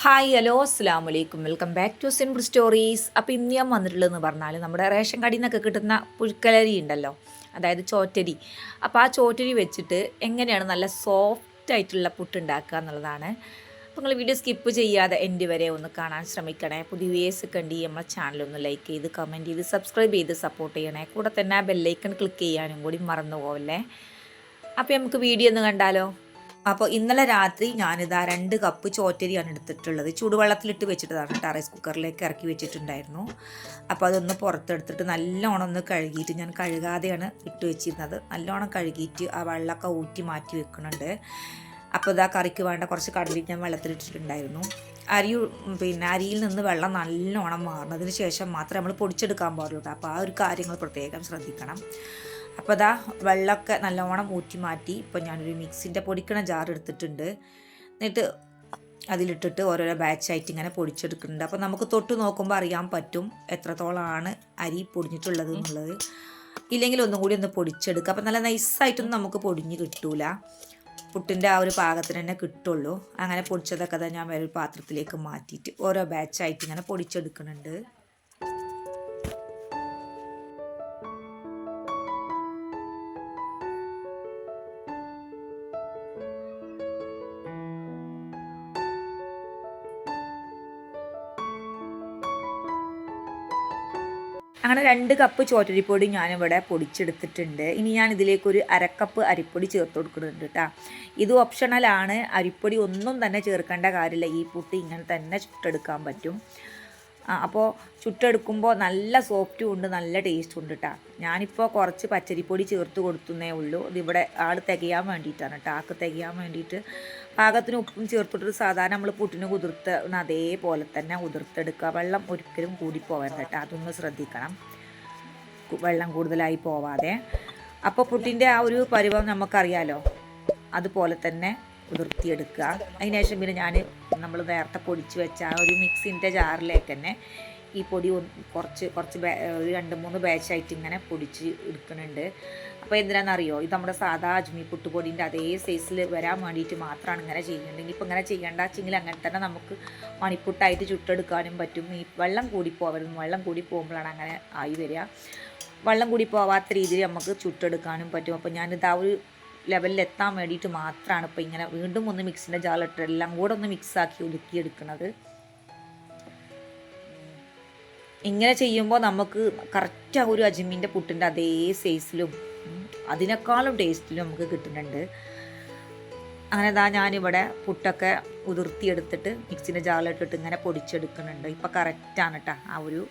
Hi hello അസ്സാം വലൈക്കും welcome back to simple stories. അപ്പോൾ ഇന്ന് ഞാൻ വന്നിട്ടുള്ളതെന്ന് പറഞ്ഞാൽ നമ്മുടെ റേഷൻ കടയിൽ നിന്നൊക്കെ കിട്ടുന്ന പുഴുക്കലരി ഉണ്ടല്ലോ, അതായത് ചോറ്റരി. അപ്പോൾ ആ ചോറ്റരി വെച്ചിട്ട് എങ്ങനെയാണ് നല്ല സോഫ്റ്റ് ആയിട്ടുള്ള പുട്ട് ഉണ്ടാക്കുക എന്നുള്ളതാണ്. അപ്പോൾ നിങ്ങൾ വീഡിയോ സ്കിപ്പ് ചെയ്യാതെ എൻ്റെ വരെ ഒന്ന് കാണാൻ ശ്രമിക്കണേ. പുതിയ വ്യൂവേഴ്സ് കണ്ടി നമ്മളെ ചാനലൊന്ന് ലൈക്ക് ചെയ്ത് കമൻറ്റ് ചെയ്ത് സബ്സ്ക്രൈബ് ചെയ്ത് സപ്പോർട്ട് ചെയ്യണേ. കൂടെ തന്നെ ആ ബെല്ലൈക്കൺ ക്ലിക്ക് ചെയ്യാനും കൂടി മറന്നു പോവല്ലേ. അപ്പോൾ നമുക്ക് വീഡിയോ ഒന്ന് കണ്ടാലോ. അപ്പോൾ ഇന്നലെ രാത്രി ഞാനിതാ 2 കപ്പ് ചോറ്റരിയാണ് എടുത്തിട്ടുള്ളത്. ചൂടുവെള്ളത്തിലിട്ട് വെച്ചിട്ടതാണ് കേട്ടോ, റൈസ് കുക്കറിലേക്ക് ഇറക്കി വെച്ചിട്ടുണ്ടായിരുന്നു. അപ്പോൾ അതൊന്ന് പുറത്തെടുത്തിട്ട് നല്ലോണം ഒന്ന് കഴുകിയിട്ട്, ഞാൻ കഴുകാതെയാണ് ഇട്ട് വെച്ചിരുന്നത്, നല്ലോണം കഴുകിയിട്ട് ആ വെള്ളമൊക്കെ ഊറ്റി മാറ്റി വെക്കുന്നുണ്ട്. അപ്പോൾ ഇതാ കറിക്ക് വേണ്ട കുറച്ച് കടലി ഞാൻ വെള്ളത്തിലിട്ടിട്ടുണ്ടായിരുന്നു. അരിയിൽ നിന്ന് വെള്ളം നല്ലോണം മാറുന്നതിന് ശേഷം മാത്രമേ നമ്മൾ പൊടിച്ചെടുക്കാൻ പാടുള്ളൂ. അപ്പോൾ ആ ഒരു കാര്യങ്ങൾ പ്രത്യേകം ശ്രദ്ധിക്കണം. അപ്പോൾ അതാ വെള്ളമൊക്കെ നല്ലോണം ഊറ്റി മാറ്റി ഇപ്പോൾ ഞാനൊരു മിക്സിൻ്റെ പൊടിക്കണ ജാർ എടുത്തിട്ടുണ്ട്. എന്നിട്ട് അതിലിട്ടിട്ട് ഓരോരോ ബാച്ചായിട്ട് ഇങ്ങനെ പൊടിച്ചെടുക്കുന്നുണ്ട്. അപ്പോൾ നമുക്ക് തൊട്ട് നോക്കുമ്പോൾ അറിയാൻ പറ്റും എത്രത്തോളമാണ് അരി പൊടിഞ്ഞിട്ടുള്ളത് എന്നുള്ളത്. ഇല്ലെങ്കിൽ ഒന്നും കൂടി ഒന്ന് പൊടിച്ചെടുക്കുക. അപ്പോൾ നല്ല നൈസായിട്ടൊന്നും നമുക്ക് പൊടിഞ്ഞ് കിട്ടൂല, പുട്ടിൻ്റെ ആ ഒരു പാകത്തിന് തന്നെ കിട്ടുള്ളൂ. അങ്ങനെ പൊടിച്ചതൊക്കെ തന്നെ ഞാൻ വേറൊരു പാത്രത്തിലേക്ക് മാറ്റിയിട്ട് ഓരോ ബാച്ചായിട്ട് ഇങ്ങനെ പൊടിച്ചെടുക്കുന്നുണ്ട്. അങ്ങനെ 2 കപ്പ് ചോറ്റരിപ്പൊടി ഞാനിവിടെ പൊടിച്ചെടുത്തിട്ടുണ്ട്. ഇനി ഞാൻ ഇതിലേക്കൊരു 1/2 കപ്പ് അരിപ്പൊടി ചേർത്ത് കൊടുക്കുന്നുണ്ട് കേട്ടോ. ഇത് ഓപ്ഷണലാണ്, അരിപ്പൊടി ഒന്നും തന്നെ ചേർക്കേണ്ട കാര്യമില്ല. ഈ പുട്ട് ഇങ്ങനെ തന്നെ ചുട്ടെടുക്കാൻ പറ്റും. അപ്പോൾ ചുട്ടെടുക്കുമ്പോൾ നല്ല സോഫ്റ്റും ഉണ്ട്, നല്ല ടേസ്റ്റും ഉണ്ട് കേട്ടോ. ഞാനിപ്പോൾ കുറച്ച് പച്ചരിപ്പൊടി ചേർത്ത് കൊടുത്തുന്നേ ഉള്ളൂ. ഇതിവിടെ ആൾ തികയാൻ വേണ്ടിയിട്ടാണ് കേട്ടോ, ആൾക്ക് തികയാൻ വേണ്ടിയിട്ട് പാകത്തിന് ഉപ്പും ചേർത്തിട്ട് സാധാരണ നമ്മൾ പുട്ടിന് കുതിർത്ത് അതേപോലെ തന്നെ കുതിർത്തെടുക്കുക. വെള്ളം ഒരിക്കലും കൂടിപ്പോകരുത് കേട്ടോ, അതൊന്ന് ശ്രദ്ധിക്കണം, വെള്ളം കൂടുതലായി പോവാതെ. അപ്പോൾ പുട്ടിൻ്റെ ആ ഒരു പരുവം നമുക്കറിയാലോ, അതുപോലെ തന്നെ കുതിർത്തിയെടുക്കുക. അതിന് ശേഷം പിന്നെ നമ്മൾ നേരത്തെ പൊടിച്ച് വെച്ച ആ ഒരു മിക്സിൻ്റെ ജാറിലേക്ക് തന്നെ ഈ പൊടി കുറച്ച് ഒരു 2-3 ബാച്ചായിട്ട് ഇങ്ങനെ പൊടിച്ച് എടുക്കുന്നുണ്ട്. അപ്പോൾ എന്തിനാണെന്നറിയോ, ഇത് നമ്മുടെ സാധാ അജ്മി പുട്ടുപൊടിൻ്റെ അതേ സൈസിൽ വരാൻ വേണ്ടിയിട്ട് മാത്രമാണ് ഇങ്ങനെ ചെയ്യുന്നുണ്ട്. ഇനിയിപ്പോൾ ഇങ്ങനെ ചെയ്യേണ്ട വെച്ചെങ്കിൽ അങ്ങനെ തന്നെ നമുക്ക് മണിപ്പുട്ടായിട്ട് ചുട്ടെടുക്കാനും പറ്റും. ഈ വെള്ളം കൂടി പോകരുത്, വെള്ളം കൂടി പോകുമ്പോഴാണ് അങ്ങനെ ആയി വരിക. വെള്ളം കൂടി പോവാത്ത രീതിയിൽ നമുക്ക് ചുട്ടെടുക്കാനും പറ്റും. അപ്പോൾ ഞാനിത് ആ ഒരു ലെവലിൽ എത്താൻ വേണ്ടിയിട്ട് മാത്രമാണ് ഇപ്പോൾ ഇങ്ങനെ വീണ്ടും ഒന്ന് മിക്സിൻ്റെ ജാറിലിട്ട് എല്ലാം കൂടെ ഒന്ന് മിക്സാക്കി ഒതുക്കിയെടുക്കുന്നത്. ഇങ്ങനെ ചെയ്യുമ്പോൾ നമുക്ക് കറക്റ്റ് ആ ഒരു അജ്മീൻ്റെ പുട്ടിൻ്റെ അതേ സൈസിലും അതിനേക്കാളും ടേസ്റ്റിലും നമുക്ക് കിട്ടുന്നുണ്ട്. അങ്ങനെ ഞാനിവിടെ പുട്ടൊക്കെ ഉതിർത്തിയെടുത്തിട്ട് മിക്സിൻ്റെ ജാറിലിട്ടിട്ട് ഇങ്ങനെ പൊടിച്ചെടുക്കുന്നുണ്ട്. ഇപ്പോൾ കറക്റ്റാണ് കേട്ടോ ആ ഒരു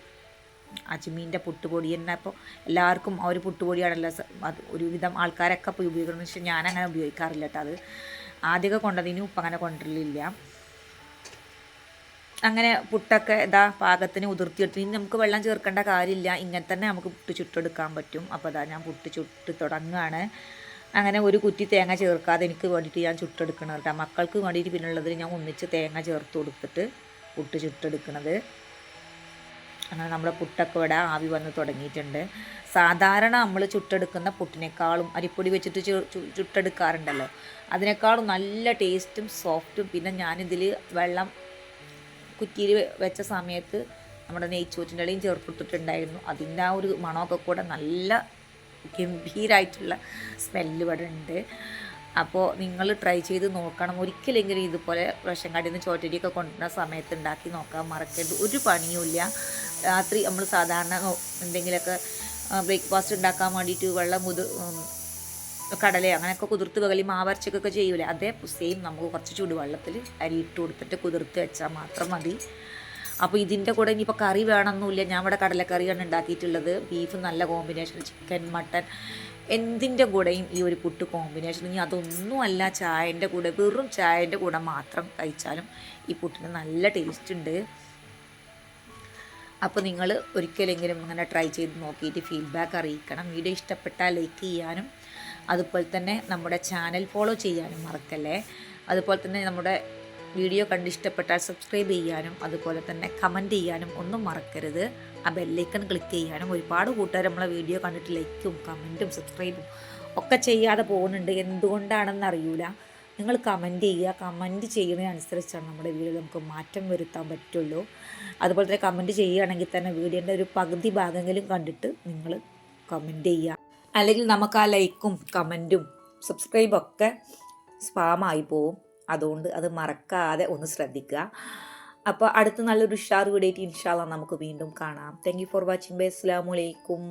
അജ്മീൻ്റെ പുട്ടുപൊടി തന്നെ. അപ്പോൾ എല്ലാവർക്കും ആ ഒരു പുട്ടുപൊടിയാണല്ലോ അത് ഒരുവിധം ആൾക്കാരൊക്കെ ഇപ്പോൾ ഉപയോഗിക്കുന്നത്. പക്ഷേ ഞാനങ്ങനെ ഉപയോഗിക്കാറില്ല കേട്ടോ. അത് ആദ്യമൊക്കെ കൊണ്ടതിന് ഉപ്പ് അങ്ങനെ കൊണ്ടുവരില്ല. അങ്ങനെ പുട്ടൊക്കെ പാകത്തിന് ഉതിർത്തിയെടുത്ത് ഇനി നമുക്ക് വെള്ളം ചേർക്കേണ്ട കാര്യമില്ല, ഇങ്ങനെ തന്നെ നമുക്ക് പുട്ട് ചുട്ടെടുക്കാൻ പറ്റും. അപ്പോൾ ഞാൻ പുട്ട് ചുട്ട് തുടങ്ങുകയാണ്. അങ്ങനെ ഒരു കുറ്റി തേങ്ങ ചേർക്കാതെ എനിക്ക് വേണ്ടിയിട്ട് ഞാൻ ചുട്ടെടുക്കണം കേട്ടോ. മക്കൾക്ക് വേണ്ടിയിട്ട് പിന്നുള്ളതിൽ ഞാൻ ഒന്നിച്ച് തേങ്ങ ചേർത്ത് കൊടുത്തിട്ട് പുട്ട് ചുട്ടെടുക്കണത്. അങ്ങനെ നമ്മുടെ പുട്ടൊക്കെ ഇവിടെ ആവി വന്ന് തുടങ്ങിയിട്ടുണ്ട്. സാധാരണ നമ്മൾ ചുട്ടെടുക്കുന്ന പുട്ടിനേക്കാളും അരിപ്പൊടി വെച്ചിട്ട് ചുട്ടെടുക്കാറുണ്ടല്ലോ, അതിനേക്കാളും നല്ല ടേസ്റ്റും സോഫ്റ്റും. പിന്നെ ഞാനിതിൽ വെള്ളം കുറ്റിയിൽ വെച്ച സമയത്ത് നമ്മുടെ നെയ്ച്ചോറ്റിൻ്റെ ഇടയും ചേർത്തിട്ടുണ്ടായിരുന്നു. അതിൻ്റെ ആ ഒരു മണമൊക്കെ കൂടെ നല്ല ഗംഭീരമായിട്ടുള്ള സ്മെല്ല് ഇവിടെ ഉണ്ട്. അപ്പോൾ നിങ്ങൾ ട്രൈ ചെയ്ത് നോക്കണം ഒരിക്കലെങ്കിലും. ഇതുപോലെ റേഷൻ കടയിൽ നിന്ന് ചോറ്റരിയൊക്കെ കൊണ്ടുവരുന്ന സമയത്ത് ഉണ്ടാക്കി നോക്കാൻ മറക്കരുത്. ഒരു പണിയുമില്ല. രാത്രി നമ്മൾ സാധാരണ എന്തെങ്കിലുമൊക്കെ ബ്രേക്ക്ഫാസ്റ്റ് ഉണ്ടാക്കാൻ വേണ്ടിയിട്ട് കടലയോ അങ്ങനെയൊക്കെ കുതിർത്ത് പകലി മാവരച്ചൊക്കെ ചെയ്യൂലേ, അതേ സെയിം നമുക്ക് കുറച്ച് ചൂടുവെള്ളത്തിൽ അരി ഇട്ട് കൊടുത്തിട്ട് കുതിർത്ത് വെച്ചാൽ മാത്രം മതി. അപ്പോൾ ഇതിൻ്റെ കൂടെ ഇനിയിപ്പോൾ കറി വേണമെന്നില്ല. ഞാൻ ഇവിടെ കടലക്കറിയാണ് ഉണ്ടാക്കിയിട്ടുള്ളത്. ബീഫ് നല്ല കോമ്പിനേഷൻ, ചിക്കൻ, മട്ടൻ, എന്തിൻ്റെ കൂടെയും ഈ ഒരു പുട്ട് കോമ്പിനേഷൻ. ഇനി അതൊന്നുമല്ല, ചായൻ്റെ കൂടെ, വെറും ചായൻ്റെ കൂടെ മാത്രം കഴിച്ചാലും ഈ പുട്ടിന് നല്ല ടേസ്റ്റ് ഉണ്ട്. അപ്പോൾ നിങ്ങൾ ഒരിക്കലെങ്കിലും ഇങ്ങനെ ട്രൈ ചെയ്ത് നോക്കിയിട്ട് ഫീഡ്ബാക്ക് അറിയിക്കണം. വീഡിയോ ഇഷ്ടപ്പെട്ടാൽ ലൈക്ക് ചെയ്യാനും അതുപോലെ തന്നെ നമ്മുടെ ചാനൽ ഫോളോ ചെയ്യാനും മറക്കല്ലേ. അതുപോലെ തന്നെ നമ്മുടെ വീഡിയോ കണ്ടിഷ്ടപ്പെട്ടാൽ സബ്സ്ക്രൈബ് ചെയ്യാനും അതുപോലെ തന്നെ കമൻറ്റ് ചെയ്യാനും ഒന്നും മറക്കരുത്. ആ ബെല്ലൈക്കൺ ക്ലിക്ക് ചെയ്യാനും. ഒരുപാട് കൂട്ടുകാർ നമ്മളെ വീഡിയോ കണ്ടിട്ട് ലൈക്കും കമൻറ്റും സബ്സ്ക്രൈബും ഒക്കെ ചെയ്യാതെ പോകുന്നുണ്ട്. എന്തുകൊണ്ടാണെന്ന് അറിയില്ല. നിങ്ങൾ കമൻറ്റ് ചെയ്യുക. കമൻറ്റ് ചെയ്യുന്നതിനനുസരിച്ചാണ് നമ്മുടെ വീഡിയോയിൽ നമുക്ക് മാറ്റം വരുത്താൻ പറ്റുള്ളൂ. അതുപോലെ തന്നെ കമൻറ്റ് ചെയ്യുകയാണെങ്കിൽ തന്നെ വീഡിയോൻ്റെ ഒരു പകുതി ഭാഗമെങ്കിലും കണ്ടിട്ട് നിങ്ങൾ കമൻറ്റ് ചെയ്യുക. അല്ലെങ്കിൽ നമുക്ക് ആ ലൈക്കും കമൻറ്റും സബ്സ്ക്രൈബൊക്കെ സ്പാമായി പോവും. അതുകൊണ്ട് അത് മറക്കാതെ ഒന്ന് ശ്രദ്ധിക്കുക. അപ്പോൾ അടുത്ത നല്ലൊരു ഉഷാർ വീഡിയോ ആയിട്ട് ഇൻഷാ അല്ലാഹ് നമുക്ക് വീണ്ടും കാണാം. Thank you for watching. Bye. അസ്സലാമു അലൈക്കും.